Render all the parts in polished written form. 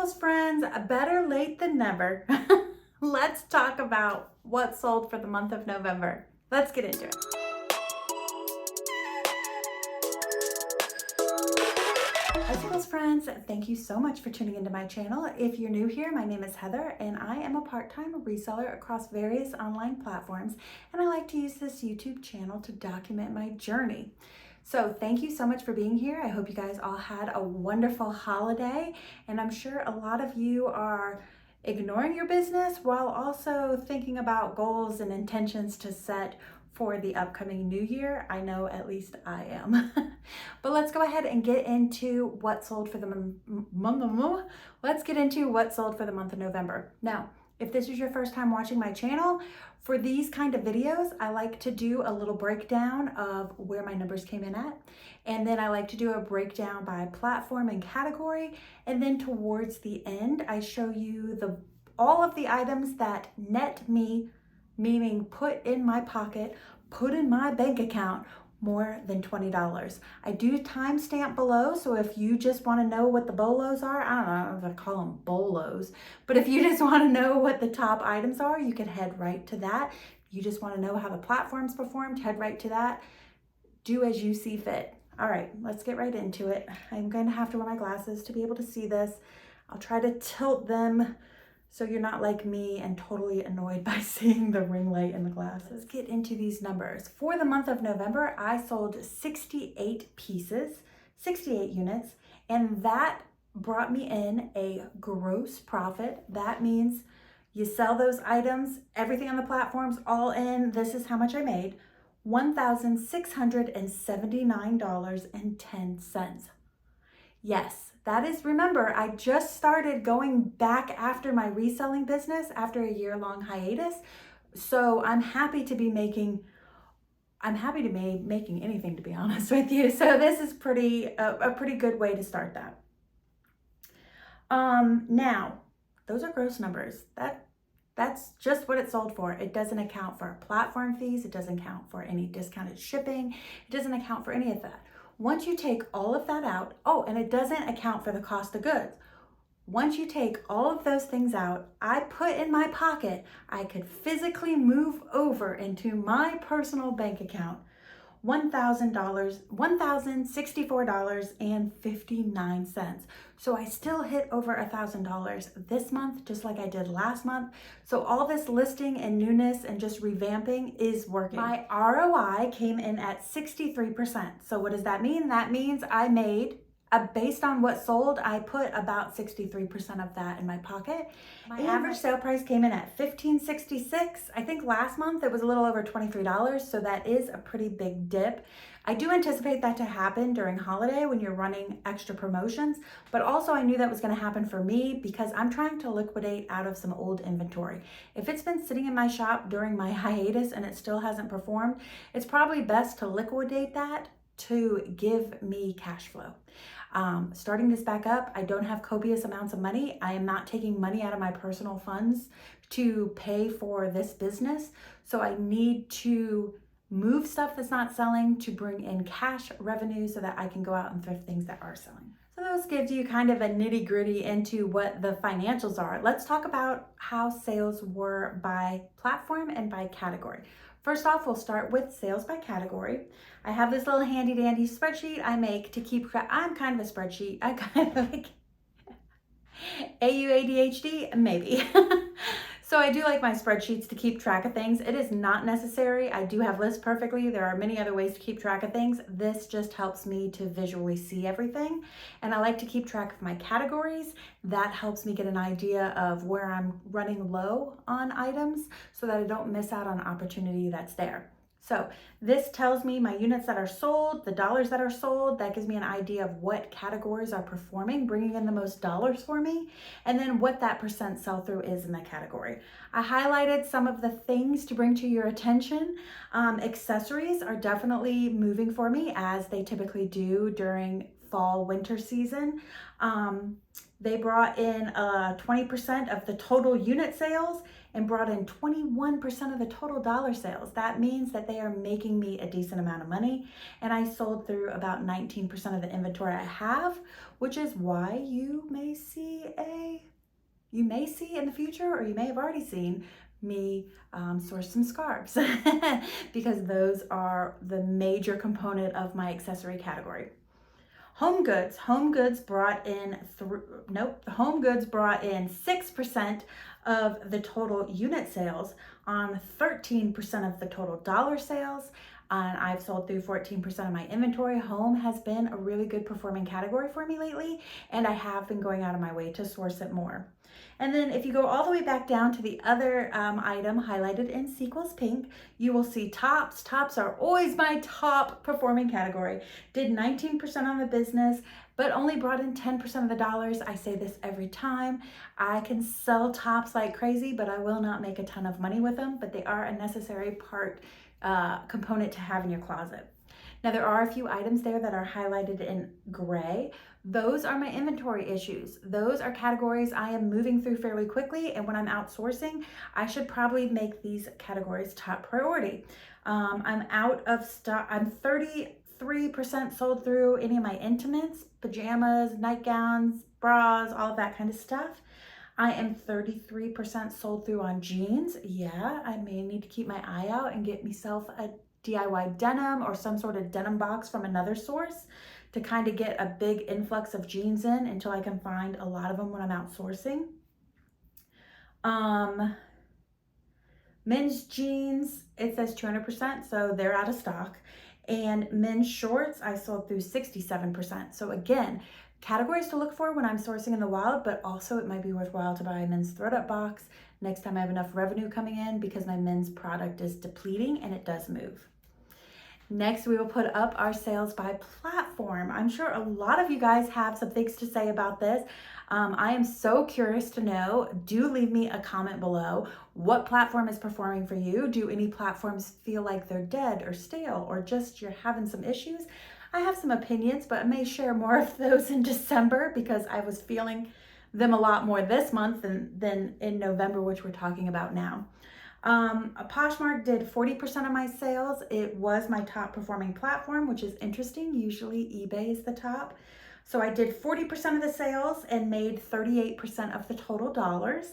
Bicycles friends, better late than never. Let's talk about what sold for the month of November. Let's get into it. Bicycles friends, thank you so much for tuning into my channel. If you're new here, my name is Heather and I am a part-time reseller across various online platforms, and I like to use this YouTube channel to document my journey. So thank you so much for being here. I hope you guys all had a wonderful holiday, and I'm sure a lot of you are ignoring your business while also thinking about goals and intentions to set for the upcoming new year. I know at least I am. But let's go ahead and get into what sold for the month of November. Now, if this is your first time watching my channel, for these kind of videos, I like to do a little breakdown of where my numbers came in at. And then I like to do a breakdown by platform and category. And then towards the end, I show you all of the items that net me, meaning put in my pocket, put in my bank account, more than $20. I do timestamp below, so if you just want to know what the BOLOs are, I don't know if I call them BOLOs, but if you just want to know what the top items are, you can head right to that. If you just want to know how the platforms performed, head right to that. Do as you see fit. All right, let's get right into it. I'm going to have to wear my glasses to be able to see this. I'll try to tilt them so you're not like me and totally annoyed by seeing the ring light in the glasses. Let's get into these numbers. For the month of November, I sold 68 pieces, 68 units, and that brought me in a gross profit. That means you sell those items, everything on the platforms, all in, this is how much I made, $1,679.10. Yes, that is, remember, I just started going back after my reselling business after a year-long hiatus. So I'm happy to be making anything, to be honest with you. So this is a pretty good way to start that. Now, those are gross numbers. That's just what it sold for. It doesn't account for platform fees. It doesn't account for any discounted shipping. It doesn't account for any of that. Once you take all of that out, oh, and it doesn't account for the cost of goods. Once you take all of those things out, I put in my pocket, I could physically move over into my personal bank account, $1,064.59. So I still hit over $1,000 this month, just like I did last month. So all this listing and newness and just revamping is working. My ROI came in at 63%. So what does that mean? That means I made, based on what sold, I put about 63% of that in my pocket. My average sale price came in at $15.66. I think last month it was a little over $23, so that is a pretty big dip. I do anticipate that to happen during holiday when you're running extra promotions, but also I knew that was going to happen for me because I'm trying to liquidate out of some old inventory. If it's been sitting in my shop during my hiatus and it still hasn't performed, it's probably best to liquidate that to give me cash flow. Starting this back up, I don't have copious amounts of money. I am not taking money out of my personal funds to pay for this business. So I need to move stuff that's not selling to bring in cash revenue so that I can go out and thrift things that are selling. So those gives you kind of a nitty gritty into what the financials are. Let's talk about how sales were by platform and by category. First off, we'll start with sales by category. I have this little handy dandy spreadsheet I make to keep track. I'm kind of a spreadsheet. I kind of like ADHD, maybe. So I do like my spreadsheets to keep track of things. It is not necessary. I do have lists perfectly. There are many other ways to keep track of things. This just helps me to visually see everything. And I like to keep track of my categories. That helps me get an idea of where I'm running low on items so that I don't miss out on opportunity that's there. So this tells me my units that are sold, the dollars that are sold. That gives me an idea of what categories are performing, bringing in the most dollars for me, and then what that percent sell-through is in that category. I highlighted some of the things to bring to your attention. Accessories are definitely moving for me, as they typically do during fall winter season. They brought in 20% of the total unit sales and brought in 21% of the total dollar sales. That means that they are making me a decent amount of money, and I sold through about 19% of the inventory I have, which is why you may see a you may see in the future, or you may have already seen me source some scarves because those are the major component of my accessory category. Home goods. Home goods brought in 6% of the total unit sales on 13% of the total dollar sales. And I've sold through 14% of my inventory. Home has been a really good performing category for me lately, and I have been going out of my way to source it more. And then if you go all the way back down to the other item highlighted in Sequels Pink, you will see tops. Tops are always my top performing category. Did 19% on the business, but only brought in 10% of the dollars. I say this every time. I can sell tops like crazy, but I will not make a ton of money with them, but they are a necessary component to have in your closet. Now there are a few items there that are highlighted in gray. Those are my inventory issues. Those are categories I am moving through fairly quickly, and when I'm outsourcing, I should probably make these categories top priority. I'm out of stock. I'm 33% sold through any of my intimates, pajamas, nightgowns, bras, all of that kind of stuff. I am 33% sold through on jeans. Yeah, I may need to keep my eye out and get myself a DIY denim or some sort of denim box from another source to kind of get a big influx of jeans in until I can find a lot of them when I'm outsourcing. Men's jeans, it says 200%, so they're out of stock. And men's shorts, I sold through 67%. So again, categories to look for when I'm sourcing in the wild, but also it might be worthwhile to buy a men's throw up box next time I have enough revenue coming in, because my men's product is depleting and it does move. Next, we will put up our sales by platform. I'm sure a lot of you guys have some things to say about this. I am so curious to know. Do leave me a comment below. What platform is performing for you? Do any platforms feel like they're dead or stale, or just you're having some issues? I have some opinions, but I may share more of those in December because I was feeling them a lot more this month than in November, which we're talking about now. Poshmark did 40% of my sales. It was my top performing platform, which is interesting. Usually eBay is the top. So I did 40% of the sales and made 38% of the total dollars.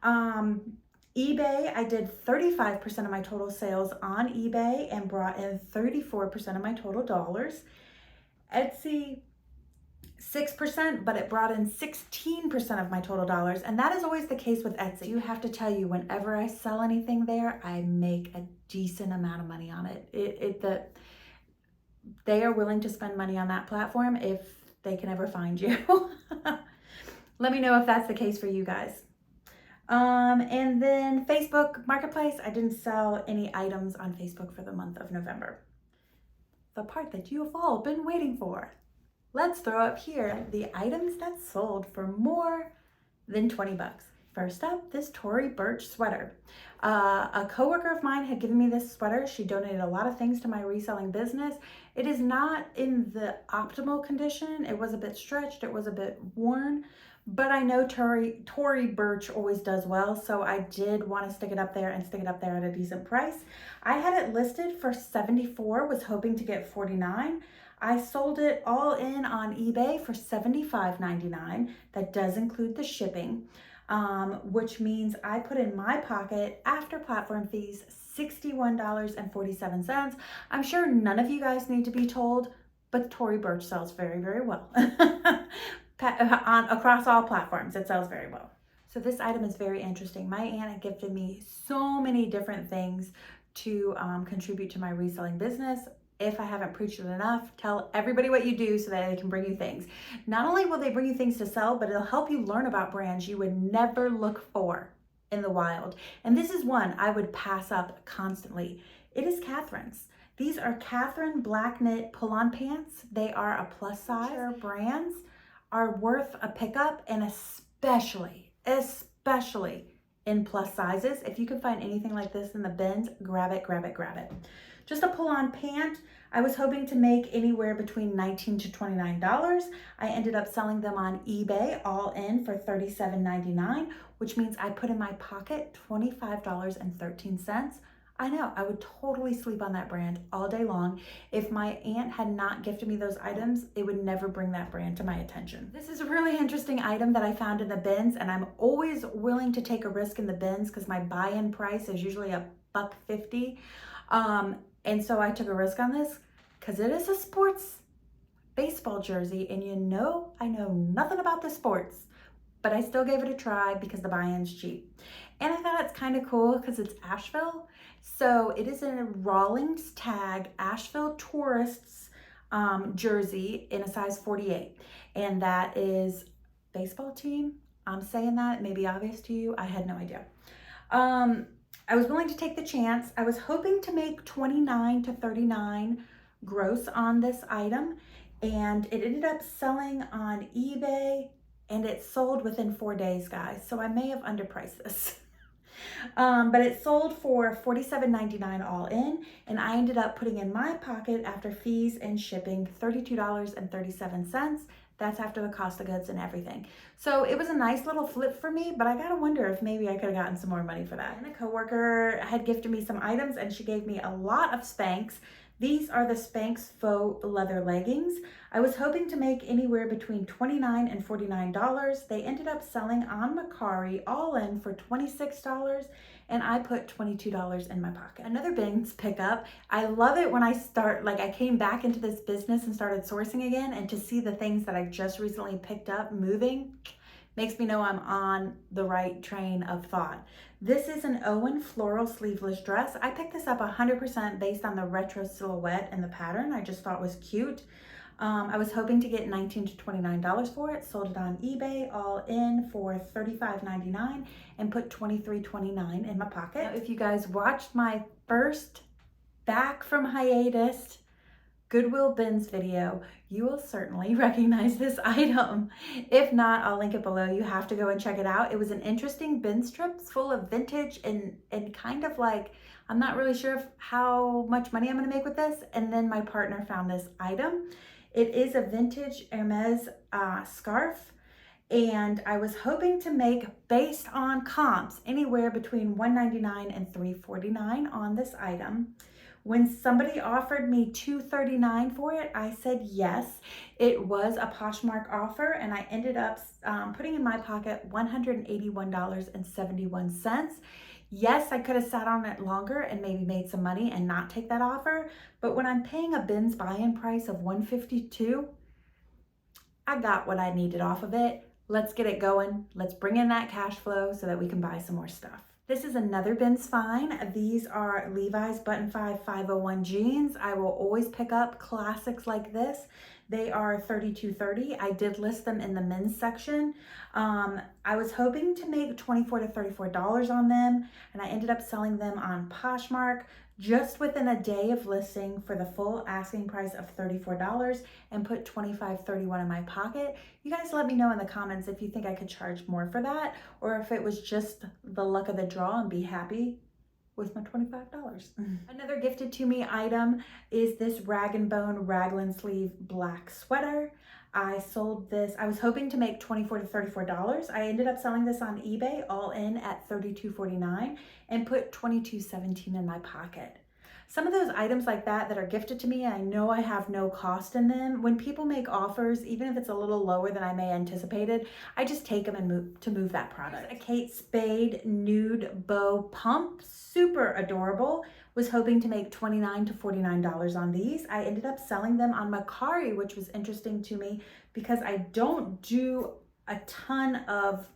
eBay, I did 35% of my total sales on eBay and brought in 34% of my total dollars. Etsy, 6%, but it brought in 16% of my total dollars. And that is always the case with Etsy. You have to tell you, whenever I sell anything there, I make a decent amount of money on it. They are willing to spend money on that platform if they can ever find you. Let me know if that's the case for you guys. And then Facebook Marketplace, I didn't sell any items on Facebook for the month of November. The part that you have all been waiting for. Let's throw up here the items that sold for more than 20 bucks. First up, this Tory Burch sweater. A coworker of mine had given me this sweater. She donated a lot of things to my reselling business. It is not in the optimal condition. It was a bit stretched, it was a bit worn, but I know Tory Burch always does well, so I did want to stick it up there at a decent price. I had it listed for $74, was hoping to get $49. I sold it all in on eBay for $75.99. That does include the shipping, which means I put in my pocket, after platform fees, $61.47. I'm sure none of you guys need to be told, but Tory Burch sells very, very well. Across all platforms, it sells very well. So this item is very interesting. My aunt had gifted me so many different things to contribute to my reselling business. If I haven't preached it enough, tell everybody what you do so that they can bring you things. Not only will they bring you things to sell, but it'll help you learn about brands you would never look for in the wild. And this is one I would pass up constantly. It is Catherine's. These are Catherine black knit pull-on pants. They are a plus size. Their brands are worth a pickup, and especially in plus sizes. If you can find anything like this in the bins, grab it, grab it, grab it. Just a pull-on pant. I was hoping to make anywhere between $19 to $29. I ended up selling them on eBay all in for $37.99, which means I put in my pocket $25.13. I know, I would totally sleep on that brand all day long. If my aunt had not gifted me those items, it would never bring that brand to my attention. This is a really interesting item that I found in the bins, and I'm always willing to take a risk in the bins because my buy-in price is usually $1.50. And so I took a risk on this because it is a sports baseball jersey, and you know I know nothing about the sports, but I still gave it a try because the buy-in's cheap. And I thought it's kind of cool because it's Asheville. So it is a Rawlings tag Asheville Tourists jersey in a size 48. And that is baseball team. I'm saying that, it may be obvious to you. I had no idea. I was willing to take the chance. I was hoping to make 29 to 39 gross on this item, and it ended up selling on eBay, and it sold within 4 days, guys. So I may have underpriced this. But it sold for $47.99 all in, and I ended up putting in my pocket after fees and shipping $32.37. That's after the cost of goods and everything. So it was a nice little flip for me, but I gotta wonder if maybe I could have gotten some more money for that. And a coworker had gifted me some items, and she gave me a lot of Spanx. These are the Spanx faux leather leggings. I was hoping to make anywhere between $29 and $49. They ended up selling on Mercari all in for $26, and I put $22 in my pocket. Another bins pickup. I love it when I came back into this business and started sourcing again, and to see the things that I just recently picked up moving makes me know I'm on the right train of thought. This is an Owen floral sleeveless dress. I picked this up 100% based on the retro silhouette and the pattern. I just thought was cute. I was hoping to get $19 to $29 for it. Sold it on eBay all in for $35.99 and put $23.29 in my pocket. Now, if you guys watched my first back from hiatus Goodwill bins video, you will certainly recognize this item. If not, I'll link it below. You have to go and check it out. It was an interesting bin strip full of vintage and kind of like, I'm not really sure how much money I'm gonna make with this. And then my partner found this item. It is a vintage Hermes scarf. And I was hoping to make, based on comps, anywhere between $199 and $349 on this item. When somebody offered me $239 for it, I said yes. It was a Poshmark offer, and I ended up putting in my pocket $181.71. Yes, I could have sat on it longer and maybe made some money and not take that offer, but when I'm paying a bins buy-in price of $152, I got what I needed off of it. Let's get it going. Let's bring in that cash flow so that we can buy some more stuff. This is another bins find. These are Levi's Button 501 jeans. I will always pick up classics like this. They are $32.30. I did list them in the men's section. I was hoping to make $24 to $34 on them, and I ended up selling them on Poshmark just within a day of listing for the full asking price of $34 and put $25.31 in my pocket. You guys let me know in the comments if you think I could charge more for that, or if it was just the luck of the draw and be happy with my $25. Another gifted to me item is this Rag & Bone raglan sleeve black sweater. I sold this, I was hoping to make $24 to $34. I ended up selling this on eBay all in at $32.49 and put $22.17 in my pocket. Some of those items like that are gifted to me, I know I have no cost in them. When people make offers, even if it's a little lower than I may anticipated, I just take them and move that product. Here's a Kate Spade nude bow pump, super adorable. Was hoping to make $29 to $49 on these. I ended up selling them on Mercari, which was interesting to me because I don't do a ton of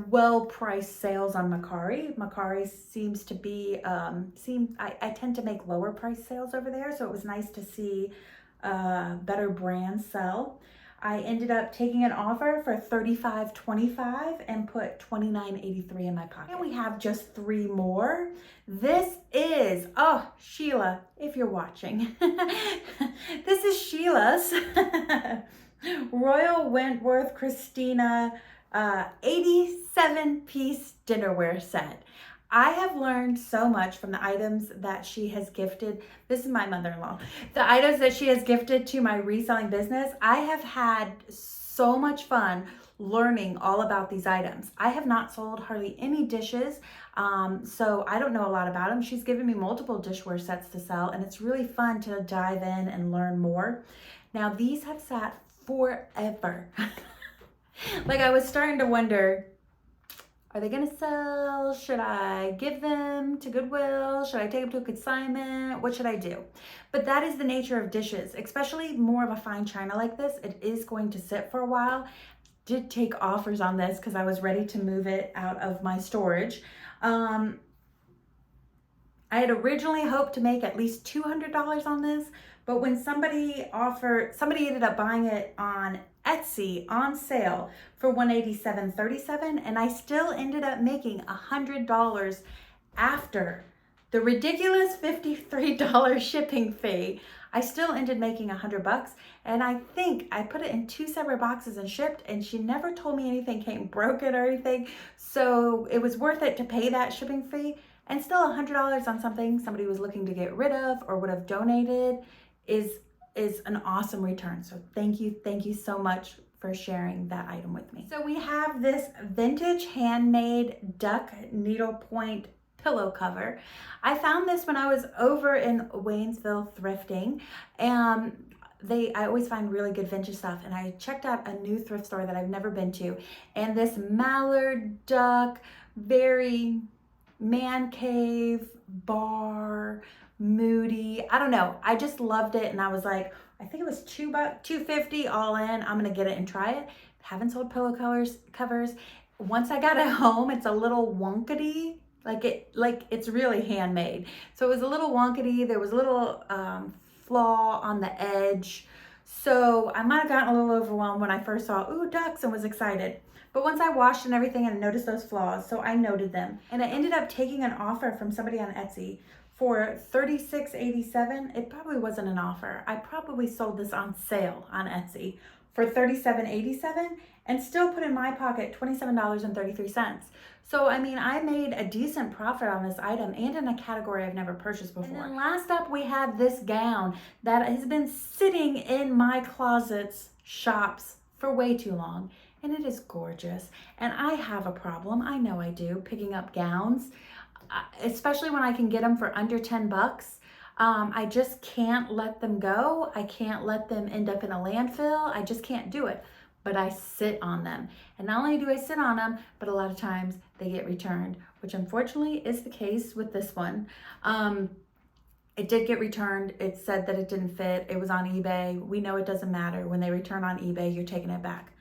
well-priced sales on Mercari. Mercari seems to be, I tend to make lower price sales over there, so it was nice to see better brands sell. I ended up taking an offer for $35.25 and put $29.83 in my pocket. And we have just 3 more. This is, oh, Sheila, if you're watching. This is Sheila's Royal Wentworth Christina 87-piece dinnerware set. I have learned so much from the items that she has gifted. This is my mother-in-law. The items that she has gifted to my reselling business. I have had so much fun learning all about these items. I have not sold hardly any dishes, so I don't know a lot about them. She's given me multiple dishware sets to sell, and it's really fun to dive in and learn more. Now, these have sat forever. Like, I was starting to wonder, are they gonna sell? Should I give them to Goodwill? Should I take them to a consignment? What should I do? But that is the nature of dishes, especially more of a fine china like this. It is going to sit for a while. Did take offers on this because I was ready to move it out of my storage. I had originally hoped to make at least $200 on this, but when somebody ended up buying it on Etsy on sale for $187.37, and I still ended up making $100 after the ridiculous $53 shipping fee. I still ended making $100, and I think I put it in 2 separate boxes and shipped, and she never told me anything came broken or anything, so it was worth it to pay that shipping fee. And still $100 on something somebody was looking to get rid of or would have donated is an awesome return. So thank you so much for sharing that item with me. So we have this vintage handmade duck needlepoint pillow cover. I found this when I was over in Waynesville thrifting. I always find really good vintage stuff, and I checked out a new thrift store that I've never been to, and this mallard duck, very man cave, bar, moody, I don't know. I just loved it, and I was like, I think it was $2.50 all in. I'm gonna get it and try it. Haven't sold pillow covers. Once I got it home, it's a little wonkety. Like it's really handmade. So it was a little wonkety. There was a little flaw on the edge. So I might have gotten a little overwhelmed when I first saw, ooh, ducks, and was excited. But once I washed and everything, and noticed those flaws, so I noted them. And I ended up taking an offer from somebody on Etsy for $36.87. It probably wasn't an offer. I probably sold this on sale on Etsy for $37.87 and still put in my pocket $27.33. So, I mean, I made a decent profit on this item and in a category I've never purchased before. And then last up, we have this gown that has been sitting in my closet's shops for way too long. And it is gorgeous. And I have a problem, I know I do, picking up gowns, especially when I can get them for under 10 bucks. I just can't let them go. I can't let them end up in a landfill. I just can't do it. But I sit on them. And not only do I sit on them, but a lot of times they get returned, which unfortunately is the case with this one. It did get returned. It said that it didn't fit. It was on eBay. We know it doesn't matter. When they return on eBay, you're taking it back.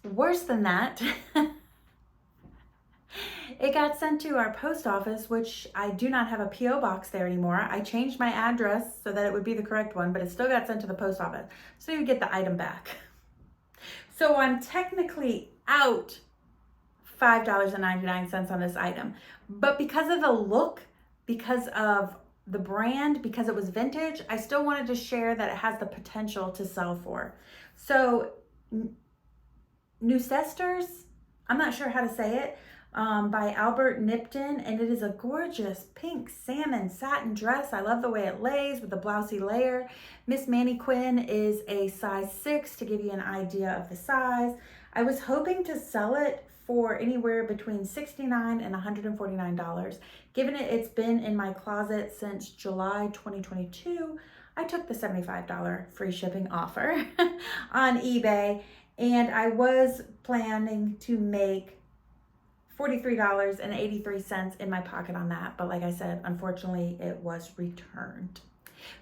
Worse than that, it got sent to our post office, which I do not have a P.O. box there anymore. I changed my address so that it would be the correct one, but it still got sent to the post office. So you get the item back. So I'm technically out $5.99 on this item. But because of the look, because of the brand, because it was vintage, I still wanted to share that it has the potential to sell for. So Nucesters, I'm not sure how to say it, by Albert Nipton, and it is a gorgeous pink salmon satin dress. I love the way it lays with the blousey layer. Miss Manny Quinn is a size 6 to give you an idea of the size. I was hoping to sell it for anywhere between $69 and $149. Given it's been in my closet since July 2022, I took the $75 free shipping offer on eBay, and I was planning to make $43.83 in my pocket on that. But like I said, unfortunately, it was returned.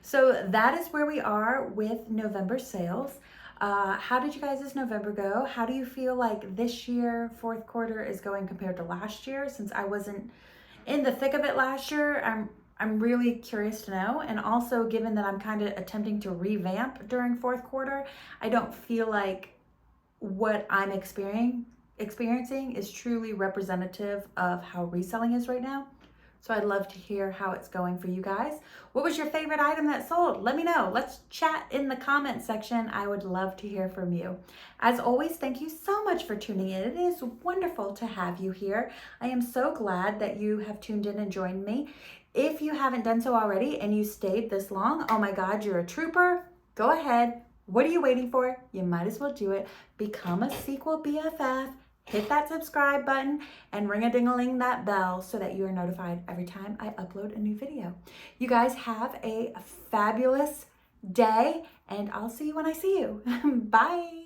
So that is where we are with November sales. How did you guys' November go? How do you feel like this year, fourth quarter, is going compared to last year? Since I wasn't in the thick of it last year, I'm really curious to know. And also, given that I'm kind of attempting to revamp during fourth quarter, I don't feel like what I'm experiencing is truly representative of how reselling is right now. So I'd love to hear how it's going for you guys. What was your favorite item that sold? Let me know. Let's chat in the comment section. I would love to hear from you. As always, thank you so much for tuning in. It is wonderful to have you here. I am so glad that you have tuned in and joined me. If you haven't done so already and you stayed this long, oh my God, you're a trooper. Go ahead, What are you waiting for? You might as well do it. Become a Sequel BFF. Hit that subscribe button and ring-a-ding-a-ling that bell so that you are notified every time I upload a new video. You guys have a fabulous day, and I'll see you when I see you. Bye.